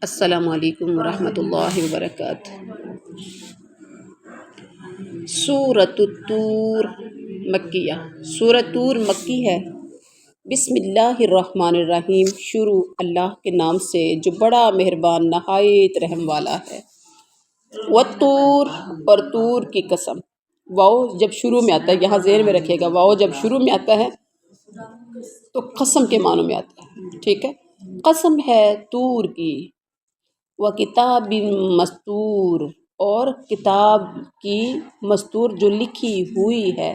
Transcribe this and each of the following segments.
السلام علیکم ورحمۃ اللہ وبرکاتہ۔ سورۃ الطور مکیہ، سورۃ طور مکی ہے۔ بسم اللہ الرحمن الرحیم، شروع اللہ کے نام سے جو بڑا مہربان نہایت رحم والا ہے۔ والطور، اور طور کی قسم۔ واؤ جب شروع میں آتا ہے، یہاں ذہن میں رکھے گا، واؤ جب شروع میں آتا ہے تو قسم کے معنوں میں آتا ہے، ٹھیک ہے۔ قسم ہے طور کی، وکتاب مستور، اور کتاب کی مستور جو لکھی ہوئی ہے۔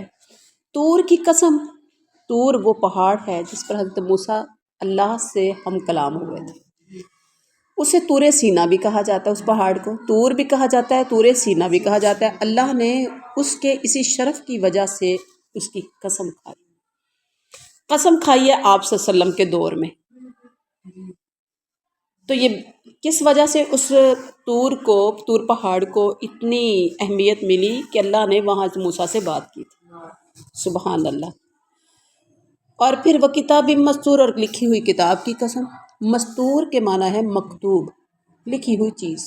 طور کی قسم، طور وہ پہاڑ ہے جس پر حضرت موسیٰ اللہ سے ہم کلام ہوئے تھے۔ اسے طور سینا بھی کہا جاتا ہے، اس پہاڑ کو طور بھی کہا جاتا ہے، طور سینا بھی کہا جاتا ہے۔ اللہ نے اس کے اسی شرف کی وجہ سے اس کی قسم کھائی۔ قسم کھائی ہے آپ صلی اللہ علیہ وسلم کے دور میں۔ تو یہ کس وجہ سے اس طور پہاڑ کو اتنی اہمیت ملی کہ اللہ نے وہاں موسیٰ سے بات کی تھی، سبحان اللہ۔ اور پھر وہ کتاب مستور، اور لکھی ہوئی کتاب کی قسم۔ مستور کے معنی ہے مکتوب، لکھی ہوئی چیز۔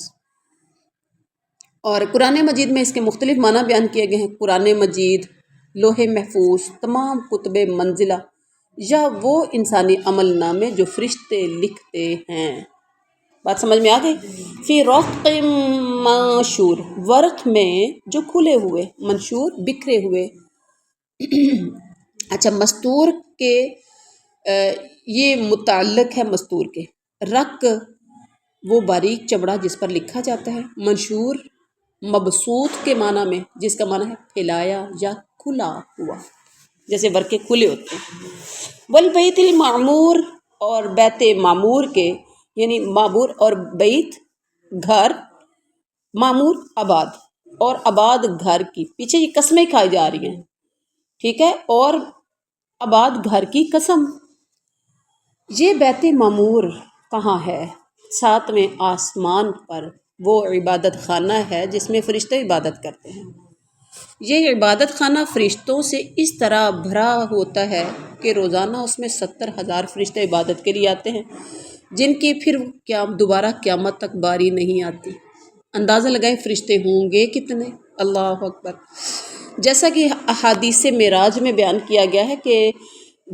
اور قرآن مجید میں اس کے مختلف معنی بیان کیے گئے ہیں۔ قرآن مجید، لوح محفوظ، تمام کتب منزلہ، یا وہ انسانی عمل نامے جو فرشتے لکھتے ہیں۔ بات سمجھ میں آ گئی؟ فی رق منشور، ورق میں جو کھلے ہوئے، منشور بکھرے ہوئے۔ اچھا، مستور کے یہ متعلق ہے مستور کے۔ رق وہ باریک چمڑا جس پر لکھا جاتا ہے۔ منشور مبسوط کے معنی میں، جس کا معنی ہے پھیلایا یا کھلا ہوا، جیسے ورقے کھلے ہوتے ہیں۔ والبیت المعمور، اور بیت معمور کے، یعنی معمور اور بیت گھر، معمور آباد، اور آباد گھر کی، پیچھے یہ قسمیں کھائی جا رہی ہیں، ٹھیک ہے، اور آباد گھر کی قسم۔ یہ بیت معمور کہاں ہے؟ 7ویں آسمان پر وہ عبادت خانہ ہے جس میں فرشتے عبادت کرتے ہیں۔ یہ عبادت خانہ فرشتوں سے اس طرح بھرا ہوتا ہے کہ روزانہ اس میں 70,000 فرشتے عبادت کے لیے آتے ہیں، جن کی پھر دوبارہ قیامت تک باری نہیں آتی۔ اندازہ لگائیں فرشتے ہوں گے کتنے، اللہ اکبر۔ جیسا کہ احادیث معراج میں بیان کیا گیا ہے کہ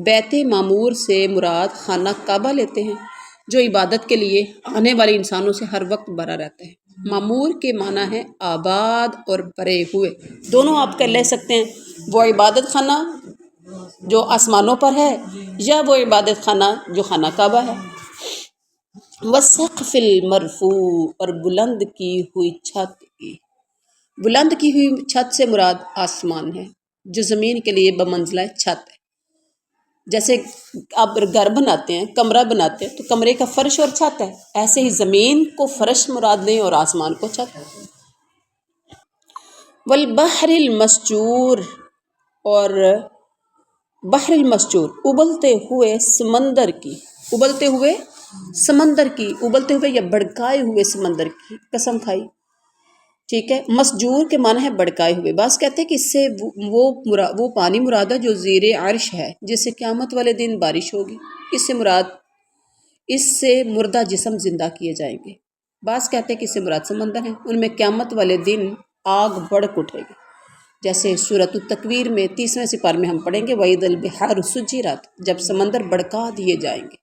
بیت معمور سے مراد خانہ کعبہ لیتے ہیں، جو عبادت کے لیے آنے والے انسانوں سے ہر وقت بھرا رہتا ہے۔ معمور کے معنی ہے آباد اور بھرے ہوئے، دونوں آپ کر لے سکتے ہیں۔ وہ عبادت خانہ جو آسمانوں پر ہے، یا وہ عبادت خانہ جو خانہ کعبہ ہے۔ والسقف المرفوع، اور بلند کی ہوئی چھت کی۔ بلند کی ہوئی چھت سے مراد آسمان ہے، جو زمین کے لیے بمنزلہ چھت ہے۔ جیسے آپ گھر بناتے ہیں، کمرہ بناتے ہیں، تو کمرے کا فرش اور چھت ہے، ایسے ہی زمین کو فرش مراد لیں اور آسمان کو چھت۔ والبحر المسجور، اور بحر المسجور، ابلتے ہوئے سمندر کی، ابلتے ہوئے سمندر کی، ابلتے ہوئے یا بھڑکائے ہوئے سمندر کی قسم کھائی، ٹھیک ہے۔ مسجور کے معنی ہے بھڑکائے ہوئے۔ بعض کہتے ہیں کہ اس سے وہ پانی مراد ہے جو زیر عرش ہے، جس سے قیامت والے دن بارش ہوگی۔ اس سے مردہ جسم زندہ کیے جائیں گے۔ بعض کہتے ہیں کہ اس سے مراد سمندر ہیں، ان میں قیامت والے دن آگ بھڑک اٹھے گی، جیسے سورۃ التکویر میں 30ویں سپارے میں ہم پڑھیں گے، وَإِذَا الْبِحَارُ سُجِّرَتْ، جب سمندر بھڑکا دیے جائیں گے۔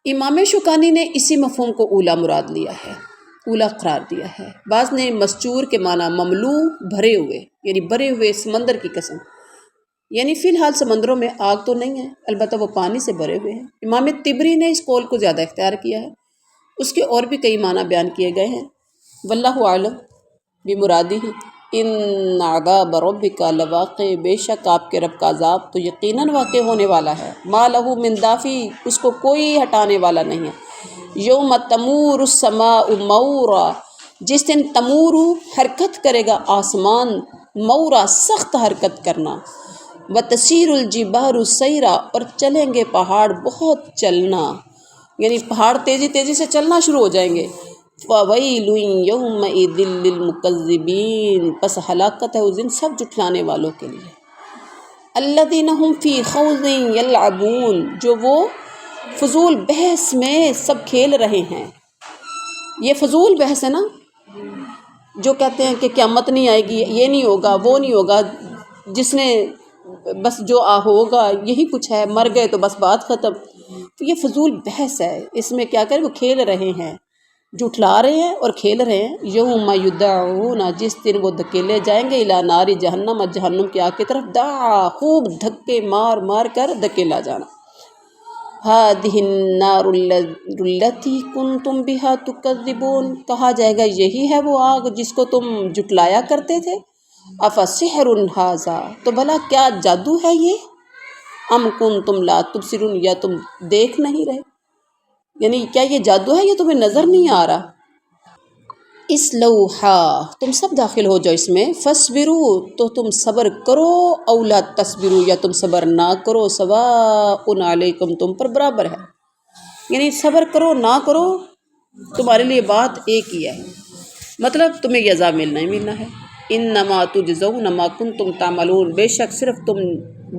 امام شوکانی نے اسی مفہوم کو اولا مراد لیا ہے، اولا قرار دیا ہے۔ بعض نے مسجور کے معنی مملو، بھرے ہوئے، یعنی بھرے ہوئے سمندر کی قسم، یعنی فی الحال سمندروں میں آگ تو نہیں ہے، البتہ وہ پانی سے بھرے ہوئے ہیں۔ امام طبری نے اس قول کو زیادہ اختیار کیا ہے، اس کے اور بھی کئی معنی بیان کیے گئے ہیں۔ واللہ اعلم بمرادہ۔ ان عذاب ربک لواقع، بے شک آپ کے رب کا عذاب تو یقیناً واقع ہونے والا ہے۔ ما لہ من دافع، اس کو کوئی ہٹانے والا نہیں ہے۔ یوم تمور السماء مورا، جس دن تمور حرکت کرے گا آسمان، مورا سخت حرکت کرنا، وتسیر الجبال سیرا، اور چلیں گے پہاڑ بہت چلنا، یعنی پہاڑ تیزی تیزی سے چلنا شروع ہو جائیں گے۔ فَوَيْلٌ يَوْمَئِذٍ لِّلْمُكَذِّبِينَ، پس ہلاکت ہے اس دن سب جھٹلانے والوں کے لیے۔ الَّذِينَ هُمْ فِي خَوْضٍ يَلْعَبُونَ، جو وہ فضول بحث میں سب کھیل رہے ہیں. یہ فضول بحث ہے نا، جو کہتے ہیں کہ قیامت نہیں آئے گی، یہ نہیں ہوگا، وہ نہیں ہوگا، جس نے بس جو ہوگا یہی کچھ ہے، مر گئے تو بس بات ختم. تو یہ فضول بحث ہے، اس میں کیا کریں، وہ کھیل رہے ہیں، جھٹلا رہے ہیں اور کھیل رہے ہیں. یوم یدعون، جس دن وہ دھکیلے جائیں گے، الی نار جہنم، جہنم کی آگ کی طرف، دعا، خوب دھکے مار مار کر دھکیلا جانا. ہذہ النار التی کنتم بہا تکذبون، کہا جائے گا یہی ہے وہ آگ جس کو تم جھٹلایا کرتے تھے. افسحر ھذا، تو بھلا کیا جادو ہے یہ، ام کنتم لا تبصرون، یا تم دیکھ نہیں رہے، یعنی کیا یہ جادو ہے، یہ تمہیں نظر نہیں آ رہا. اصلوہا، تم سب داخل ہو جاؤ اس میں. فاصبروا، تو تم صبر کرو، او لا تصبروا، یا تم صبر نہ کرو. سواء علیکم، تم پر برابر ہے، یعنی صبر کرو نہ کرو تمہارے لیے بات ایک ہی ہے، مطلب تمہیں یہ عذاب ملنا ہی ملنا ہے. انما تجزون ما کنتم تعملون، بے شک صرف تم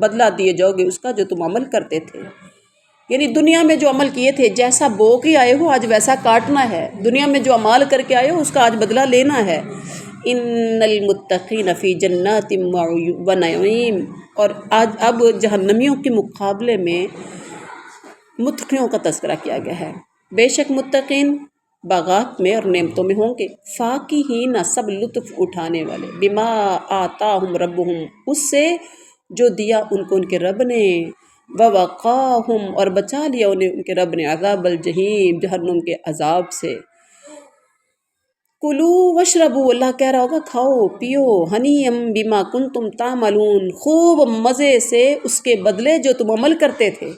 بدلہ دیے جاؤ گے اس کا جو تم عمل کرتے تھے. یعنی دنیا میں جو عمل کیے تھے، جیسا بو کے آئے ہو آج ویسا کاٹنا ہے. دنیا میں جو عمال کر کے آئے ہو اس کا آج بدلہ لینا ہے. ان المتقین فی جنات و نعیم، اور آج اب جہنمیوں کے مقابلے میں متقیوں کا تذکرہ کیا گیا ہے. بے شک متقین باغات میں اور نعمتوں میں ہوں گے. فاکہین، سب لطف اٹھانے والے. بما آتاہم ربہم، اس سے جو دیا ان کو ان کے رب نے. ووقاہم، اور بچا لیا انہیں ان کے رب نے. عذاب الجحیم، جہنم کے عذاب سے. کلو وشربو، اللہ کہہ رہا ہوگا کھاؤ پیو. ہنیم بما کنتم تعملون، خوب مزے سے اس کے بدلے جو تم عمل کرتے تھے.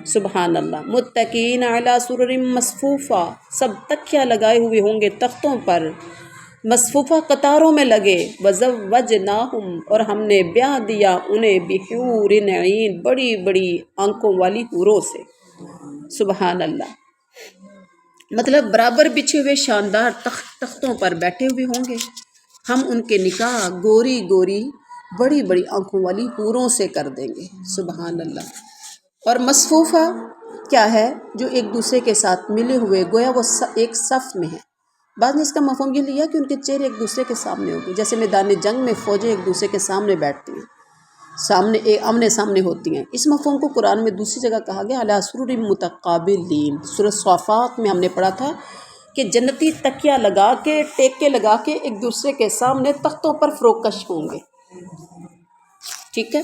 سبحان اللہ. متکئین علی سرر مصفوفہ، سب تکیہ لگائے ہوئے ہوں گے تختوں پر، مصفوفہ قطاروں میں لگے. وزوجناہم، اور ہم نے بیاہ دیا انہیں بحور عین، بڑی بڑی آنکھوں والی حوروں سے. سبحان اللہ. مطلب برابر بچھے ہوئے شاندار تختوں پر بیٹھے ہوئے ہوں گے. ہم ان کے نکاح گوری گوری بڑی بڑی آنکھوں والی حوروں سے کر دیں گے. سبحان اللہ. اور مصفوفہ کیا ہے، جو ایک دوسرے کے ساتھ ملے ہوئے، گویا وہ ایک صف میں ہیں. بعض نے اس کا مفہوم یہ لیا کہ ان کے چہرے ایک دوسرے کے سامنے ہوں گے، جیسے میدان جنگ میں فوجیں ایک دوسرے کے سامنے بیٹھتی ہیں، سامنے آمنے سامنے ہوتی ہیں. اس مفہوم کو قرآن میں دوسری جگہ کہا گیا علی سرر متقابلین. سورۃ صافات میں ہم نے پڑھا تھا کہ جنتی تکیہ لگا کے، ٹیکے لگا کے ایک دوسرے کے سامنے تختوں پر فروکش ہوں گے. ٹھیک ہے.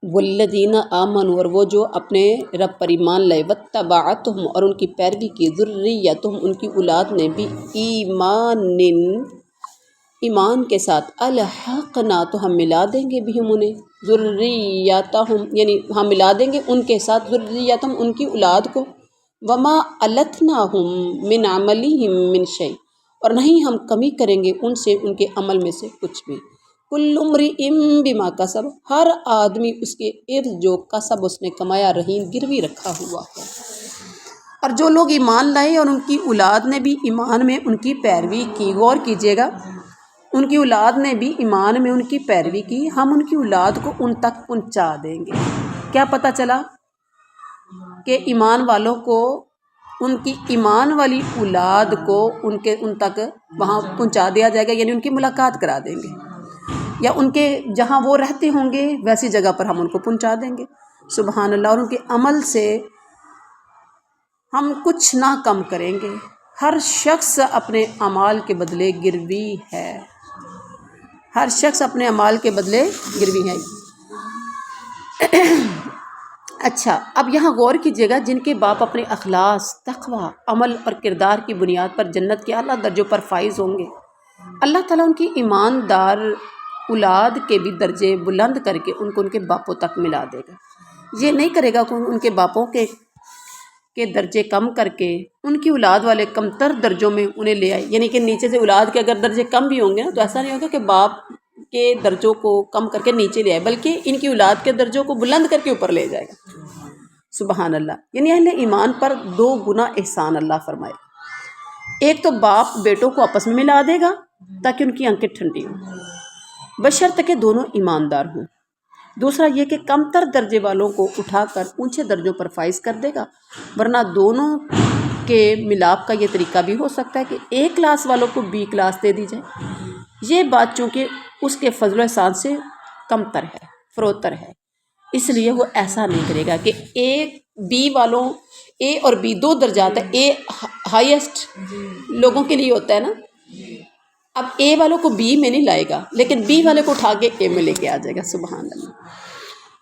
والذین آمنوا، اور وہ جو اپنے رب پر ایمان لائے. واتبعتہم، اور ان کی پیروی کی. ذریتہم، ان کی اولاد نے بھی. ایمان کے ساتھ. الحقنا، تو ہم ملا دیں گے بہم انہیں. ذریتہم، یعنی ہم ملا دیں گے ان کے ساتھ. ذریتہم، ان کی اولاد کو. وما التناہم من عملہم من شیء، اور نہیں ہم کمی کریں گے ان سے ان کے عمل میں سے کچھ بھی. کل امرئ بما کسب، ہر آدمی اس کے ارد جو کسب اس نے کمایا رہین گروی رکھا ہوا ہے. اور جو لوگ ایمان لائے اور ان کی اولاد نے بھی ایمان میں ان کی پیروی کی، غور کیجیے گا، ان کی اولاد نے بھی ایمان میں ان کی پیروی کی، ہم ان کی اولاد کو ان تک پہنچا دیں گے. کیا پتہ چلا کہ ایمان والوں کو ان کی ایمان والی اولاد کو ان تک وہاں پہنچا دیا جائے گا، یعنی ان کی ملاقات کرا دیں گے، یا ان کے جہاں وہ رہتے ہوں گے ویسی جگہ پر ہم ان کو پہنچا دیں گے. سبحان اللہ. اور ان کے عمل سے ہم کچھ نہ کم کریں گے. ہر شخص اپنے اعمال کے بدلے گروی ہے. ہر شخص اپنے اعمال کے بدلے گروی ہے. اچھا، اب یہاں غور کیجیے گا، جن کے باپ اپنے اخلاص، تقوی، عمل اور کردار کی بنیاد پر جنت کے اعلیٰ درجوں پر فائز ہوں گے، اللہ تعالیٰ ان کی ایماندار اولاد کے بھی درجے بلند کر کے ان کو ان کے باپوں تک ملا دے گا. یہ نہیں کرے گا کہ ان کے باپوں کے درجے کم کر کے ان کی اولاد والے کم تر درجوں میں انہیں لے آئے. یعنی کہ نیچے سے اولاد کے اگر درجے کم بھی ہوں گے نا، تو ایسا نہیں ہوگا کہ باپ کے درجوں کو کم کر کے نیچے لے آئے، بلکہ ان کی اولاد کے درجوں کو بلند کر کے اوپر لے جائے گا. سبحان اللہ. یعنی اہل ایمان پر 2 گنا احسان اللہ فرمائے. ایک تو باپ بیٹوں کو آپس میں ملا دے گا تاکہ ان کی آنکھیں ٹھنڈی ہوں، بشرط کہ دونوں ایماندار ہوں. دوسرا یہ کہ کم تر درجے والوں کو اٹھا کر اونچے درجوں پر فائز کر دے گا، ورنہ دونوں کے ملاپ کا یہ طریقہ بھی ہو سکتا ہے کہ اے کلاس والوں کو بی کلاس دے دی جائے۔ یہ بات چونکہ اس کے فضل و احسان سے کم تر ہے، فروتر ہے، اس لیے وہ ایسا نہیں کرے گا کہ اے بی والوں، اے اور بی دو درجات ہیں، اے ہائیسٹ لوگوں کے لیے ہوتا ہے نا، اب اے والوں کو بی میں نہیں لائے گا لیکن بی والے کو اٹھا کے اے میں لے کے آ جائے گا۔ سبحان اللہ،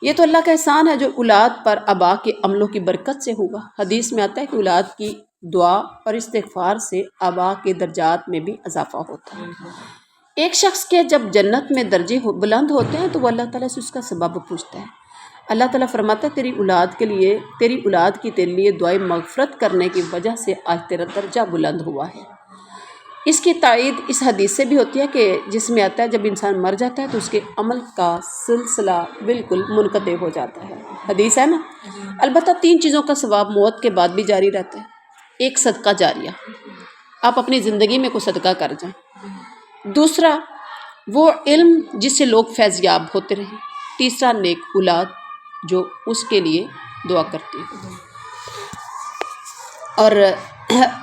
یہ تو اللہ کا احسان ہے جو اولاد پر آبا کے عملوں کی برکت سے ہوگا۔ حدیث میں آتا ہے کہ اولاد کی دعا اور استغفار سے آبا کے درجات میں بھی اضافہ ہوتا ہے۔ ایک شخص کے جب جنت میں درجے بلند ہوتے ہیں تو وہ اللہ تعالیٰ سے اس کا سبب پوچھتا ہے۔ اللہ تعالیٰ فرماتا ہے تیری اولاد کی تیرے لیے دعائیں مغفرت کرنے کی وجہ سے آج تیرا درجہ بلند ہوا ہے۔ اس کی تائید اس حدیث سے بھی ہوتی ہے کہ جس میں آتا ہے جب انسان مر جاتا ہے تو اس کے عمل کا سلسلہ بالکل منقطع ہو جاتا ہے، حدیث ہے نا۔ البتہ 3 چیزوں کا ثواب موت کے بعد بھی جاری رہتا ہے۔ ایک صدقہ جاریہ، آپ اپنی زندگی میں کوئی صدقہ کر جائیں۔ دوسرا وہ علم جس سے لوگ فیض یاب ہوتے رہیں۔ تیسرا نیک اولاد جو اس کے لیے دعا کرتی ہے۔ اور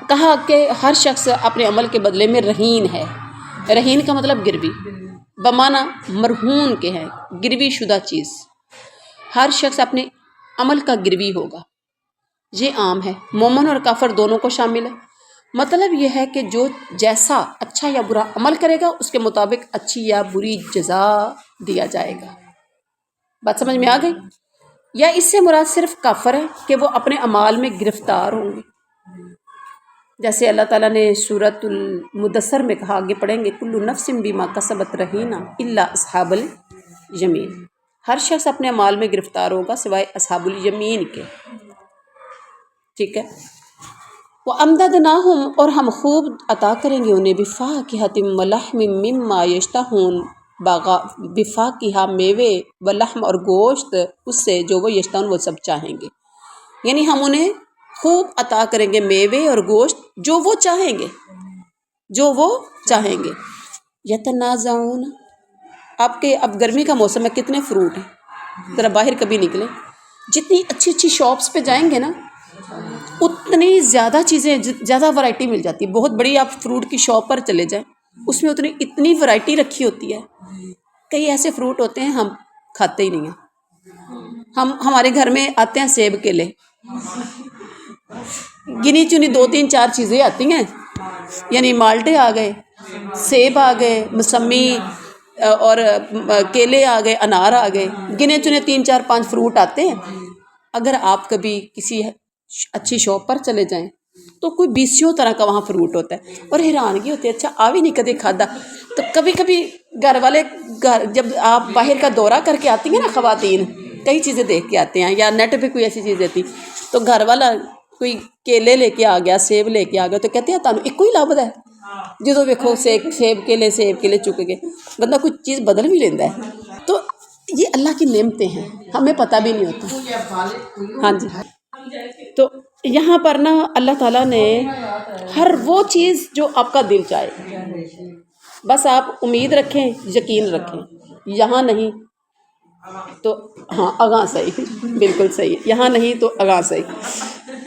کہا کہ ہر شخص اپنے عمل کے بدلے میں رہین ہے۔ رہین کا مطلب گروی، بمعنی مرہون کے ہیں، گروی شدہ چیز۔ ہر شخص اپنے عمل کا گروی ہوگا، یہ عام ہے، مومن اور کافر دونوں کو شامل ہے۔ مطلب یہ ہے کہ جو جیسا اچھا یا برا عمل کرے گا اس کے مطابق اچھی یا بری جزا دیا جائے گا۔ بات سمجھ میں آ گئی؟ یا اس سے مراد صرف کافر ہے کہ وہ اپنے اعمال میں گرفتار ہوں گے، جیسے اللہ تعالیٰ نے سورۃ المدثر میں کہا، آگے پڑھیں گے، کل نفس بما کسبت رہینہ الا اصحاب الیمین، ہر شخص اپنے اعمال میں گرفتار ہوگا سوائے اصحاب الیمین کے، ٹھیک ہے۔ وَأَمْدَدْنَاهُمْ، اور ہم خوب عطا کریں گے انہیں بِفَاكِهَةٍ وَلَحْمٍ مِّمَّا يَشْتَهُونَ، بفاکہہ میوے و لحم اور گوشت اس سے جو وہ یشتہون وہ سب چاہیں گے، یعنی ہم انہیں خوب عطا کریں گے میوے اور گوشت جو وہ چاہیں گے۔ یتنازعون، اب گرمی کا موسم ہے، کتنے فروٹ ہیں، ذرا باہر کبھی نکلیں، جتنی اچھی اچھی شاپس پہ جائیں گے نا اتنی زیادہ چیزیں، زیادہ ورائٹی مل جاتی ہے۔ بہت بڑی آپ فروٹ کی شاپ پر چلے جائیں، اس میں اتنی ورائٹی رکھی ہوتی ہے۔ کئی ایسے فروٹ ہوتے ہیں ہم کھاتے ہی نہیں ہیں، ہمارے گھر میں آتے ہیں سیب کیلے، گنی چنی 2-3-4 چیزیں آتی ہیں، یعنی مالٹے آ گئے، سیب آ گئے، موسمی اور کیلے آ گئے، انار آ گئے، گنے چنے 3-4-5 فروٹ آتے ہیں۔ اگر آپ کبھی کسی اچھی شاپ پر چلے جائیں تو کوئی 20 طرح کا وہاں فروٹ ہوتا ہے، اور حیرانگی ہوتی ہے، اچھا آ بھی نہیں کدے کھادا۔ تو کبھی کبھی گھر والے جب آپ باہر کا دورہ کر کے آتی ہیں نا خواتین، کئی چیزیں دیکھ کے آتے ہیں یا نیٹ پہ کوئی ایسی چیز دیتی، تو گھر والا کوئی کیلے لے کے آ گیا، سیب لے کے آ گیا، تو کہتے ہیں تانوں ایک ہی لبھدا ہے، جدو ویکھو سیب کیلے چک گئے، بندہ کوئی چیز بدل بھی لینا ہے۔ تو یہ اللہ کی نعمتیں ہیں، ہمیں پتہ بھی نہیں ہوتا۔ ہاں جی، تو یہاں پر نا اللہ تعالیٰ نے ہر وہ چیز جو آپ کا دل چاہے، بس آپ امید رکھیں، یقین رکھیں، یہاں نہیں تو ہاں اگاں صحیح، بالکل صحیح، یہاں نہیں تو اگاں صحیح۔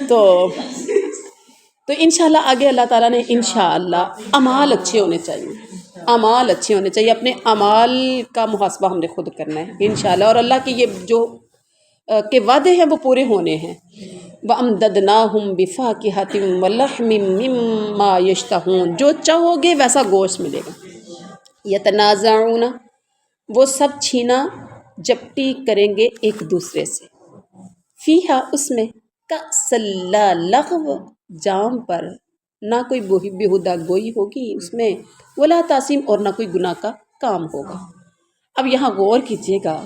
تو انشاءاللہ آگے اللہ تعالیٰ نے انشاءاللہ اعمال اچھے ہونے چاہیے، اپنے اعمال کا محاسبہ ہم نے خود کرنا ہے انشاءاللہ، اور اللہ کی یہ جو کہ وعدے ہیں وہ پورے ہونے ہیں۔ وَأَمْدَدْنَاهُمْ بِفَاكِهَةٍ وَلَحْمٍ مِّمَّا يَشْتَهُونَ، جو چاہو گے ویسا گوشت ملے گا۔ یتنازعون، وہ سب چھینا جپٹی کریں گے ایک دوسرے سے، فیہا، اس میں، کأسا لا لغو، جام پر نہ کوئی بیہودہ گوئی ہوگی اس میں، ولا تاثیم، اور نہ کوئی گناہ کا کام ہوگا۔ اب یہاں غور کیجیے گا،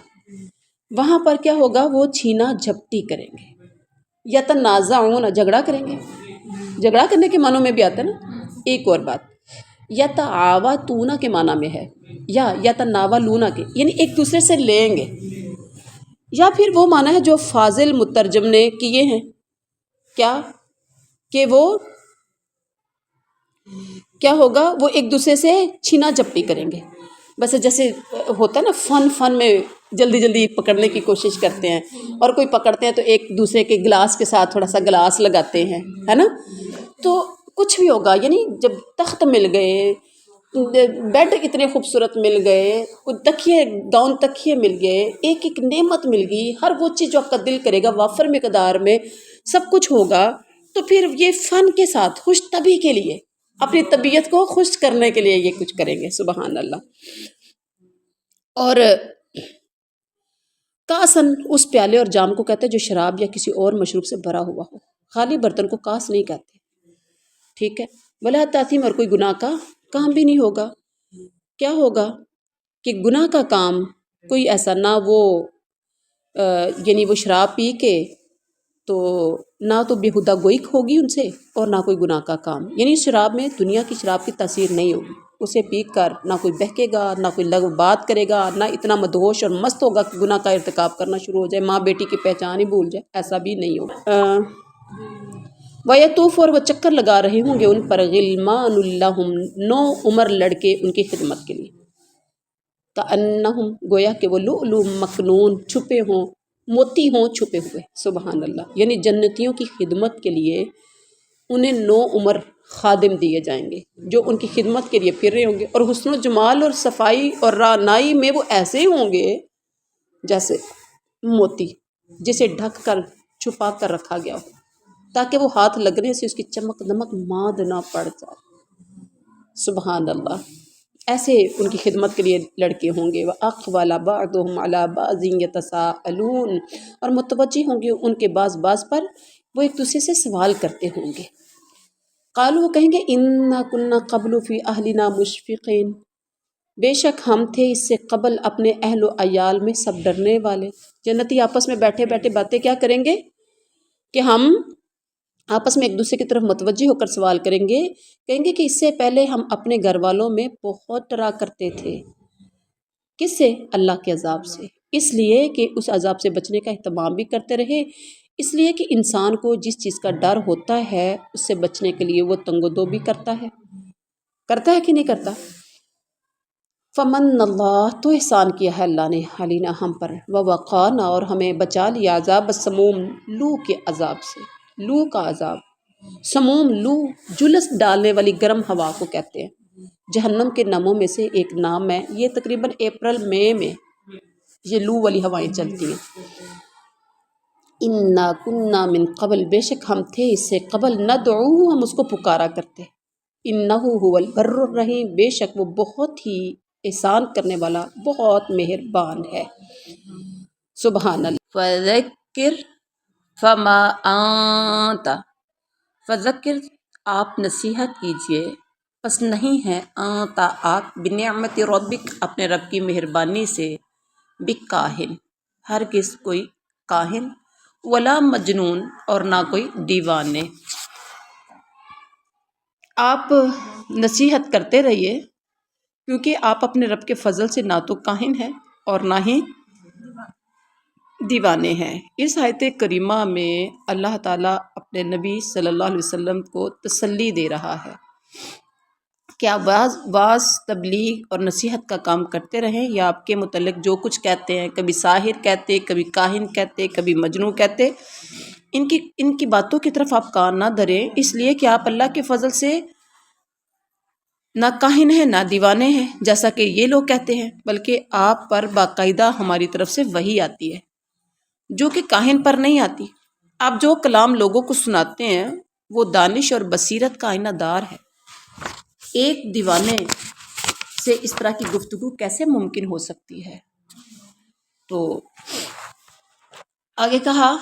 وہاں پر کیا ہوگا، وہ چھینا جھپٹی کریں گے، یتنازعون، جھگڑا کریں گے، جھگڑا کرنے کے معنوں میں بھی آتا ہے نا۔ ایک اور بات، یتعاوتون کے معنی میں ہے، یا یتناولون کے، یعنی ایک دوسرے سے لیں گے، یا پھر وہ معنی ہے جو فاضل مترجم نے کیے ہیں، کیا کہ وہ کیا ہوگا، وہ ایک دوسرے سے چھینا جھپٹی کریں گے۔ بس جیسے ہوتا ہے نا فن میں جلدی جلدی پکڑنے کی کوشش کرتے ہیں، اور کوئی پکڑتے ہیں تو ایک دوسرے کے گلاس کے ساتھ تھوڑا سا گلاس لگاتے ہیں، ہے نا؟ تو کچھ بھی ہوگا، یعنی جب تخت مل گئے، بیڈ اتنے خوبصورت مل گئے، تکیے داؤن تکیے مل گئے، ایک ایک نعمت مل گئی، ہر وہ چیز جو آپ کا دل کرے گا وافر مقدار میں سب کچھ ہوگا، تو پھر یہ فن کے ساتھ خوش طبی کے لیے، اپنی طبیعت کو خوش کرنے کے لیے یہ کچھ کریں گے، سبحان اللہ۔ اور کاسن اس پیالے اور جام کو کہتے ہیں جو شراب یا کسی اور مشروب سے بھرا ہوا ہو، خالی برتن کو کاس نہیں کہتے، ٹھیک ہے؟ ولا تاثیم، اور کوئی گناہ کا کام بھی نہیں ہوگا۔ کیا ہوگا کہ گناہ کا کام کوئی ایسا نہ وہ یعنی وہ شراب پی کے تو نہ تو بےہودہ گوئی ہوگی ان سے، اور نہ کوئی گناہ کا کام، یعنی شراب میں دنیا کی شراب کی تاثیر نہیں ہوگی، اسے پی کر نہ کوئی بہکے گا، نہ کوئی لغو بات کرے گا، نہ اتنا مدہوش اور مست ہوگا کہ گناہ کا ارتکاب کرنا شروع ہو جائے، ماں بیٹی کی پہچان ہی بھول جائے، ایسا بھی نہیں ہوگا۔ وَيَطُوفُ، اور وہ چکر لگا رہے ہوں گے ان پر غلمان لہم، 9 عمر لڑکے ان کی خدمت کے لیے، کأنہم، گویا کہ وہ لؤلؤ مکنون، چھپے ہوں، موتی ہوں چھپے ہوئے، سبحان اللہ، یعنی جنتیوں کی خدمت کے لیے انہیں 9 عمر خادم دیے جائیں گے جو ان کی خدمت کے لیے پھر رہے ہوں گے، اور حسن و جمال اور صفائی اور رعنائی میں وہ ایسے ہی ہوں گے جیسے موتی جسے ڈھک کر چھپا کر رکھا گیا ہو تاکہ وہ ہاتھ لگنے سے اس کی چمک دمک ماند نہ پڑ جائے، سبحان اللہ۔ ایسے ان کی خدمت کے لیے لڑکے ہوں گے، وَأَقْبَلَ بَعْضُهُمْ عَلَىٰ بَعْضٍ يَتَسَاءَلُونَ، اور متوجہ ہوں گے ان کے بعض پر وہ ایک دوسرے سے سوال کرتے ہوں گے۔ قالوا، وہ کہیں گے اِنَّا كُنَّا قَبْلُ فِي أَهْلِنَا مُشْفِقِينَ، بے شک ہم تھے اس سے قبل اپنے اہل و عیال میں سب ڈرنے والے۔ جنتی آپس میں بیٹھے بیٹھے باتیں کیا کریں گے کہ ہم آپس میں ایک دوسرے کی طرف متوجہ ہو کر سوال کریں گے، کہیں گے کہ اس سے پہلے ہم اپنے گھر والوں میں بہت ڈرا کرتے تھے، کس سے؟ اللہ کے عذاب سے، اس لیے کہ اس عذاب سے بچنے کا اہتمام بھی کرتے رہے، اس لیے کہ انسان کو جس چیز کا ڈر ہوتا ہے اس سے بچنے کے لیے وہ تنگ و دو بھی کرتا ہے کہ نہیں کرتا؟ فمن اللہ، تو احسان کیا ہے اللہ نے علینا ہم پر، ووقانا، اور ہمیں بچا لیا عذاب السموم، لو کے عذاب سے، لو کا عذاب، سموم لو جلس ڈالنے والی گرم ہوا کو کہتے ہیں، جہنم کے ناموں میں سے ایک نام ہے، یہ تقریباً اپریل مئی میں یہ لو والی ہوائیں چلتی ہیں۔ انا کننا من قبل، بے شک ہم تھے اس سے قبل، ندعوہ، ہم اس کو پکارا کرتے، انہ هو البر الرحیم، بے شک وہ بہت ہی احسان کرنے والا، بہت مہربان ہے، سبحان اللہ۔ فذکر فما انت، فذکر، آپ نصیحت کیجئے، پس نہیں ہے انت، آپ، بنعمت ربک، اپنے رب کی مہربانی سے، بکاہن، ہرگز کوئی کاہن، ولا مجنون، اور نہ کوئی دیوانے۔ آپ نصیحت کرتے رہیے کیونکہ آپ اپنے رب کے فضل سے نہ تو کاہن ہیں اور نہ ہی دیوانے ہیں۔ اس آیت کریمہ میں اللہ تعالیٰ اپنے نبی صلی اللہ علیہ وسلم کو تسلی دے رہا ہے کہ آپ واعظ، تبلیغ اور نصیحت کا کام کرتے رہیں، یا آپ کے متعلق جو کچھ کہتے ہیں، کبھی ساحر کہتے، کبھی کاہن کہتے، کبھی مجنون کہتے، ان کی باتوں کی طرف آپ کان نہ دھریں، اس لیے کہ آپ اللہ کے فضل سے نہ کاہن ہیں نہ دیوانے ہیں جیسا کہ یہ لوگ کہتے ہیں، بلکہ آپ پر باقاعدہ ہماری طرف سے وحی آتی ہے جو کہ کاہن پر نہیں آتی۔ آپ جو کلام لوگوں کو سناتے ہیں وہ دانش اور بصیرت کا آئینہ دار ہے، ایک دیوانے سے اس طرح کی گفتگو کیسے ممکن ہو سکتی ہے؟ تو آگے کہا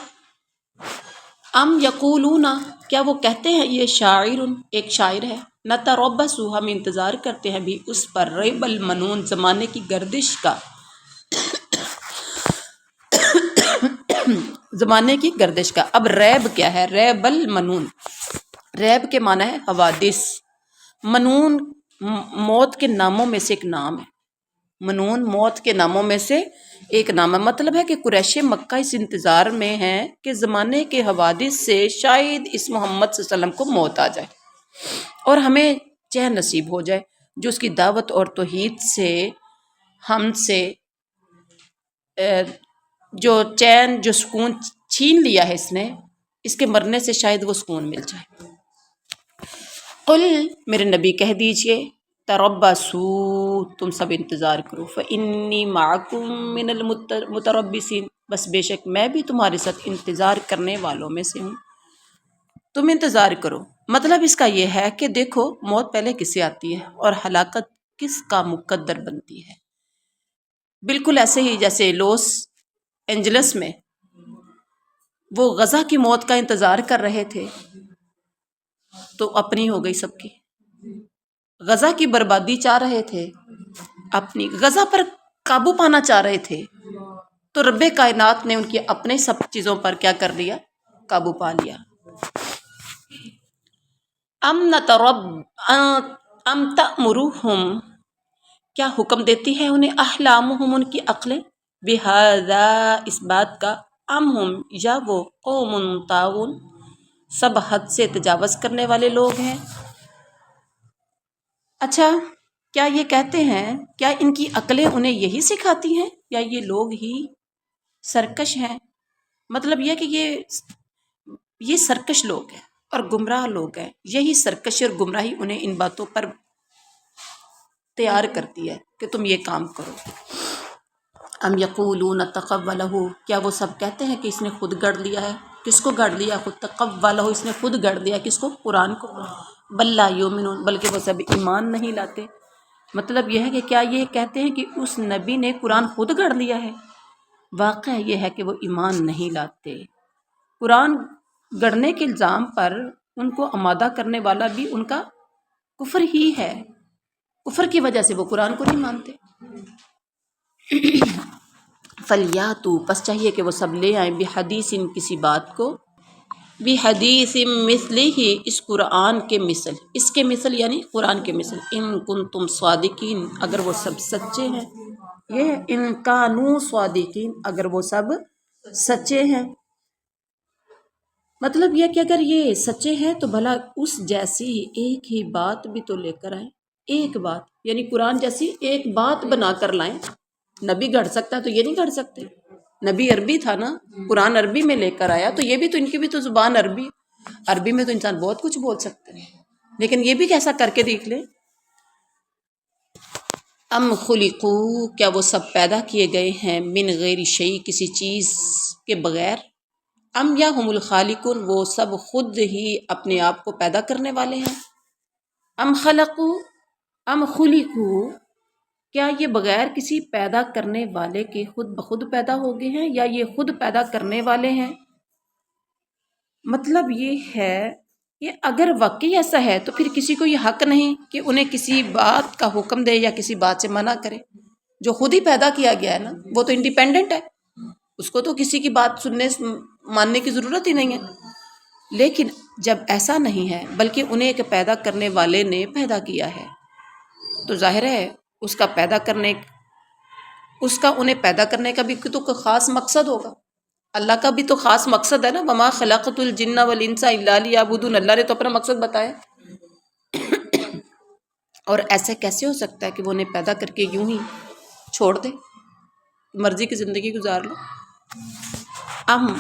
ام یقولون، کیا وہ کہتے ہیں یہ شاعر، ایک شاعر ہے، نتربص، ہم انتظار کرتے ہیں بھی اس پر، ریب المنون، زمانے کی گردش کا، زمانے کی گردش کا۔ اب ریب کیا ہے؟ ریب المنون، ریب کے معنی ہے حوادث، منون موت کے ناموں میں سے ایک نام ہے، منون موت کے ناموں میں سے ایک نام ہے، مطلب ہے کہ قریش مکہ اس انتظار میں ہیں کہ زمانے کے حوادث سے شاید اس محمد صلی اللہ علیہ وسلم کو موت آ جائے اور ہمیں چین نصیب ہو جائے، جو اس کی دعوت اور توحید سے ہم سے جو چین جو سکون چھین لیا ہے اس نے، اس کے مرنے سے شاید وہ سکون مل جائے۔ قل، میرے نبی کہہ دیجئے، تربصوا، تم سب انتظار کرو، فانی معکم من المتربصین، بس بے شک میں بھی تمہارے ساتھ انتظار کرنے والوں میں سے ہوں، تم انتظار کرو۔ مطلب اس کا یہ ہے کہ دیکھو موت پہلے کسے آتی ہے اور ہلاکت کس کا مقدر بنتی ہے۔ بالکل ایسے ہی جیسے لاس اینجلس میں وہ غزہ کی موت کا انتظار کر رہے تھے تو اپنی ہو گئی سب کی، غزہ کی بربادی چاہ رہے تھے، اپنی غزہ پر قابو پانا چاہ رہے تھے تو رب کائنات نے ان کی اپنے سب چیزوں پر کیا کر لیا، قابو پا لیا۔ ام تأمرہم، کیا حکم دیتی ہے انہیں احلامہم، ان کی عقلیں، بہذا، اس بات کا، ام ہم، یا وہ قوم طاغون، سب حد سے تجاوز کرنے والے لوگ ہیں۔ اچھا، کیا یہ کہتے ہیں، کیا ان کی عقلیں انہیں یہی سکھاتی ہیں یا یہ لوگ ہی سرکش ہیں؟ مطلب یہ کہ یہ سرکش لوگ ہیں اور گمراہ لوگ ہیں، یہی سرکشی اور گمراہی انہیں ان باتوں پر تیار کرتی ہے کہ تم یہ کام کرو۔ ام یقولون تقولہ، کیا وہ سب کہتے ہیں کہ اس نے خود گڑھ لیا ہے؟ کس کو گڑھ لیا؟ خود تقولہ، اس نے خود گڑھ لیا، کس کو؟ قرآن کو۔ بل لا یؤمنون، بلکہ وہ سب ایمان نہیں لاتے۔ مطلب یہ ہے کہ کیا یہ کہتے ہیں کہ اس نبی نے قرآن خود گڑھ لیا ہے؟ واقعہ یہ ہے کہ وہ ایمان نہیں لاتے۔ قرآن گڑھنے کے الزام پر ان کو آمادہ کرنے والا بھی ان کا کفر ہی ہے، کفر کی وجہ سے وہ قرآن کو نہیں مانتے۔ فلیاتو، پس چاہیے کہ وہ سب لے آئیں، بحدیث، کسی بات کو، بحدیث مثلہ، اس قرآن کے مثل، اس کے مثل یعنی قرآن کے مثل، ان کنتم صادقین، اگر وہ سب سچے ہیں، یہ ہے ان کانوا صادقین، اگر وہ سب سچے ہیں۔ مطلب یہ کہ اگر یہ سچے ہیں تو بھلا اس جیسی ایک ہی بات بھی تو لے کر آئیں، ایک بات یعنی قرآن جیسی ایک بات بنا کر لائیں۔ نبی گھڑ سکتا ہے تو یہ نہیں گھڑ سکتے؟ نبی عربی تھا نا، قرآن عربی میں لے کر آیا، تو یہ بھی تو، ان کی بھی تو زبان عربی، عربی میں تو انسان بہت کچھ بول سکتا ہے، لیکن یہ بھی کیسا کر کے دیکھ لے۔ ام خلقو، کیا وہ سب پیدا کیے گئے ہیں، من غیر شیء، کسی چیز کے بغیر، ام یا ہم الخالقون، وہ سب خود ہی اپنے آپ کو پیدا کرنے والے ہیں۔ ام خلقو، ام خلقو، کیا یہ بغیر کسی پیدا کرنے والے کے خود بخود پیدا ہو گئے ہیں یا یہ خود پیدا کرنے والے ہیں؟ مطلب یہ ہے کہ اگر واقعی ایسا ہے تو پھر کسی کو یہ حق نہیں کہ انہیں کسی بات کا حکم دے یا کسی بات سے منع کرے۔ جو خود ہی پیدا کیا گیا ہے نا، وہ تو انڈیپینڈنٹ ہے، اس کو تو کسی کی بات سننے ماننے کی ضرورت ہی نہیں ہے۔ لیکن جب ایسا نہیں ہے بلکہ انہیں ایک پیدا کرنے والے نے پیدا کیا ہے، تو ظاہر ہے اس کا انہیں پیدا کرنے کا بھی تو کوئی خاص مقصد ہوگا۔ اللہ کا بھی تو خاص مقصد ہے نا، وما خلقت الجن والانس الا لیعبدون، اللہ نے تو اپنا مقصد بتایا۔ اور ایسے کیسے ہو سکتا ہے کہ وہ انہیں پیدا کر کے یوں ہی چھوڑ دے، مرضی کی زندگی گزار لو۔ ام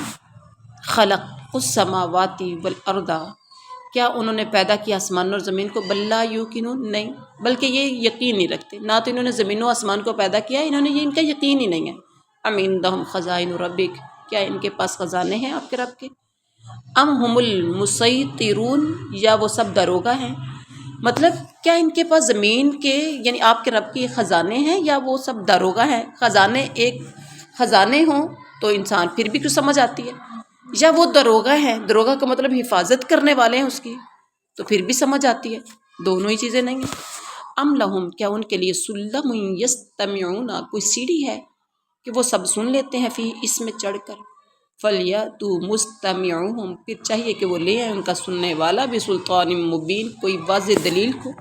خلق السماوات والارض، کیا انہوں نے پیدا کیا آسمان اور زمین کو، بل لا یوقنون، نہیں، بلکہ یہ یقین نہیں رکھتے، نہ تو انہوں نے زمین و آسمان کو پیدا کیا، انہوں نے یہ، ان کا یقین ہی نہیں ہے۔ ام عندہم خزائن ربک، کیا ان کے پاس خزانے ہیں آپ کے رب کے؟ ام ہم المسیطرون، یا وہ سب داروغہ ہیں؟ مطلب کیا ان کے پاس زمین کے یعنی آپ کے رب کے خزانے ہیں یا وہ سب داروغہ ہیں؟ خزانے ہوں تو انسان پھر بھی کچھ سمجھ آتی ہے، یا وہ داروغہ ہیں، داروغہ کا مطلب حفاظت کرنے والے ہیں اس کی، تو پھر بھی سمجھ آتی ہے، دونوں ہی چیزیں نہیں ہیں۔ ام لہم، کیا ان کے لیے سلم یستمعون، کوئی سیڑھی ہے کہ وہ سب سن لیتے ہیں، فی، اس میں چڑھ کر، فلیاتوا مستمعوہم، پھر چاہیے کہ وہ لے آئیں ان کا سننے والا، بسلطان مبین، کوئی واضح دلیل کو۔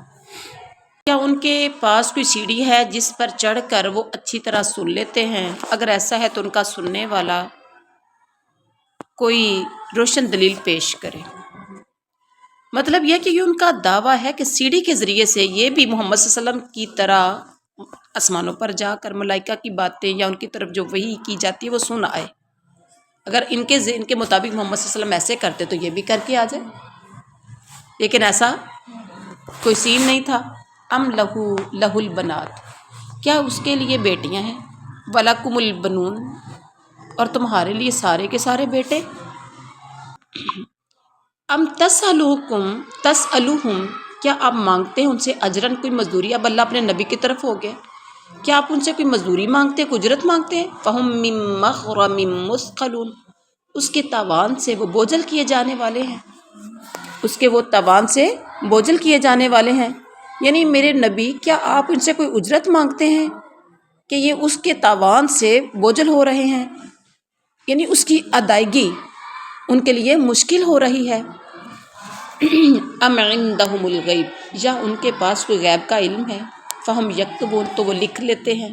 کیا ان کے پاس کوئی سیڑھی ہے جس پر چڑھ کر وہ اچھی طرح سن لیتے ہیں؟ اگر ایسا ہے تو ان کا سننے والا کوئی روشن دلیل پیش کرے۔ مطلب یہ کہ یہ ان کا دعویٰ ہے کہ سیڑھی کے ذریعے سے یہ بھی محمد صلی اللہ علیہ وسلم کی طرح آسمانوں پر جا کر ملائکہ کی باتیں یا ان کی طرف جو وحی کی جاتی ہے وہ سن آئے۔ اگر ان کے ذہن کے مطابق محمد صلی اللہ علیہ وسلم ایسے کرتے تو یہ بھی کر کے آ جائے، لیکن ایسا کوئی سین نہیں تھا۔ ام لہ البنات، کیا اس کے لیے بیٹیاں ہیں، ولکم البنون، اور تمہارے لیے سارے کے سارے بیٹے۔ ام تسألوہم، کیا آپ مانگتے ہیں ان سے اجرن، کوئی مزدوری؟ اب اللہ اپنے نبی کی طرف ہو گیا، کیا آپ ان سے کوئی مزدوری مانگتے ہیں، کوئی اجرت مانگتے ہیں؟ فہم من مغرم مثقلون، اس کے تاوان سے وہ بوجھل کیے جانے والے ہیں، اس کے وہ تاوان سے بوجھل کیے جانے والے ہیں۔ یعنی میرے نبی، کیا آپ ان سے کوئی اجرت مانگتے ہیں کہ یہ اس کے تاوان سے بوجھل ہو رہے ہیں، یعنی اس کی ادائیگی ان کے لیے مشکل ہو رہی ہے۔ ام عندہم الغیب، یا ان کے پاس کوئی غیب کا علم ہے، فہم یکتبون، تو وہ لکھ لیتے ہیں۔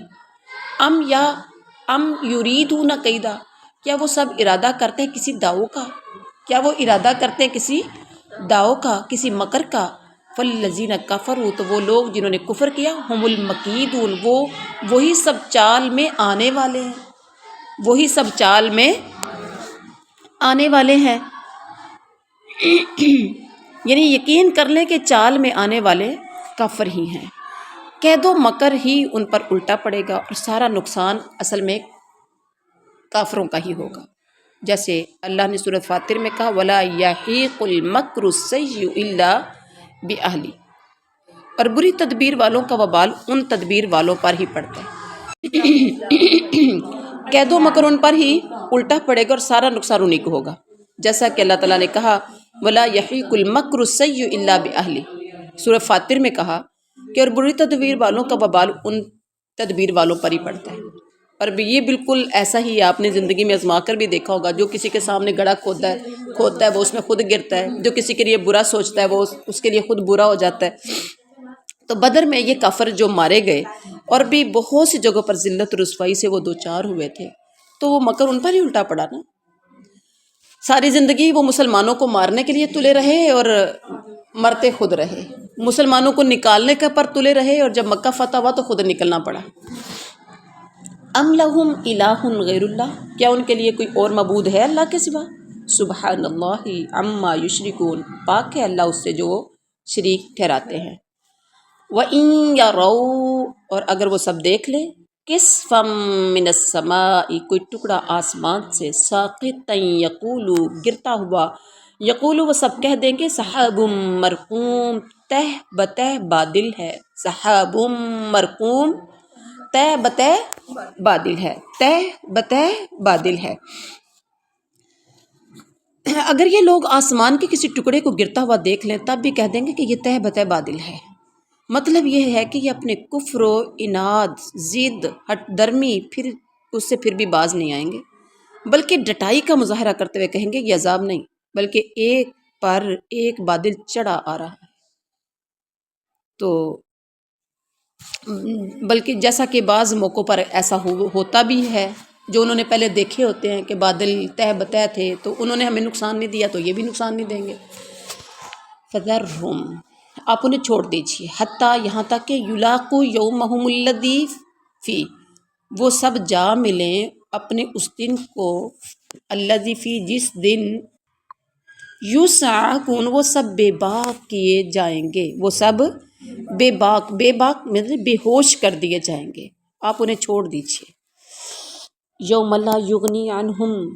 ام یریدون کیدا، کیا وہ سب ارادہ کرتے ہیں کسی داؤ کا، کیا وہ ارادہ کرتے ہیں کسی داؤ کا، کسی مکر کا؟ فالذین کفروا، تو وہ لوگ جنہوں نے کفر کیا، ہم المکیدون، وہی سب چال میں آنے والے ہیں، وہی سب چال میں آنے والے ہیں۔ یعنی یقین کر لیں کہ چال میں آنے والے کافر ہی ہیں، قید و مکر ہی ان پر الٹا پڑے گا، اور سارا نقصان اصل میں کافروں کا ہی ہوگا۔ جیسے اللہ نے سورۃ فاطر میں کہا وَلَا يَحِيقُ الْمَكْرُ السَّيِّئُ إِلَّا بِأَهْلِهِ، اور بری تدبیر والوں کا وبال ان تدبیر والوں پر ہی پڑتا ہے۔ قید و مکر ان پر ہی الٹا پڑے گا اور سارا نقصان انہیں کو ہوگا، جیسا کہ اللہ تعالیٰ نے کہا وَلَا يَحِيقُ الْمَكْرُ السَّيِّئُ إِلَّا بِأَهْلِهِ، سورۃ فاطر میں کہا کہ اور بری تدبیر والوں کا وبال ان تدبیر والوں پر ہی پڑتا ہے۔ اور یہ بالکل ایسا ہی آپ نے زندگی میں آزما کر بھی دیکھا ہوگا، جو کسی کے سامنے گڑھا کھودتا ہے وہ اس میں خود گرتا ہے، جو کسی کے لیے برا سوچتا ہے وہ اس کے لیے خود برا ہو جاتا ہے۔ تو بدر میں یہ کافر جو مارے گئے اور بھی بہت سی جگہوں پر ذلت و رسوائی سے وہ دوچار ہوئے تھے، تو وہ مکر ان پر ہی الٹا پڑا نا۔ ساری زندگی وہ مسلمانوں کو مارنے کے لیے تلے رہے اور مرتے خود رہے، مسلمانوں کو نکالنے کا پر تلے رہے، اور جب مکہ فتح ہوا تو خود نکلنا پڑا۔ ام لہم الہ غیر اللہ، کیا ان کے لیے کوئی اور معبود ہے اللہ کے سوا؟ سبحان اللہ عما یشرکون، پاک ہے اللہ اس سے جو وہ شریک ٹھہراتے ہیں۔ وَإِن يَرَوْا، اور اگر وہ سب دیکھ لیں، کسفا من السماء، کوئی ٹکڑا آسمان سے، ساقطا یقولو، گرتا ہوا، یقولو وہ سب کہہ دیں گے سحاب مرقوم، تہ بتہ بادل ہے، سحاب مرقوم، تہ بتہ بادل ہے، تہ بتہ بادل ہے۔ اگر یہ لوگ آسمان کے کسی ٹکڑے کو گرتا ہوا دیکھ لیں تب بھی کہہ دیں گے کہ یہ تہ بتہ بادل ہے۔ مطلب یہ ہے کہ یہ اپنے کفر و عناد، ضد، ہٹ درمی پھر اس سے پھر بھی باز نہیں آئیں گے، بلکہ ڈٹائی کا مظاہرہ کرتے ہوئے کہیں گے یہ عذاب نہیں، بلکہ ایک پر ایک بادل چڑھا آ رہا ہے۔ تو بلکہ جیسا کہ بعض موقعوں پر ایسا ہوتا بھی ہے، جو انہوں نے پہلے دیکھے ہوتے ہیں کہ بادل تہ بتہ تھے تو انہوں نے ہمیں نقصان نہیں دیا تو یہ بھی نقصان نہیں دیں گے۔ فذرہم، آپ انہیں چھوڑ دیجیے، حتیٰ یہاں تک کہ یلاقوا یومہم الذی فی، وہ سب جا ملیں اپنے اس دن کو، الذی فی، جس دن یوسعقون، وہ سب بے باک کیے جائیں گے، وہ سب بے باک مطلب بے ہوش کر دیے جائیں گے، آپ انہیں چھوڑ دیجیے۔ یوم لا یغنی عنہم،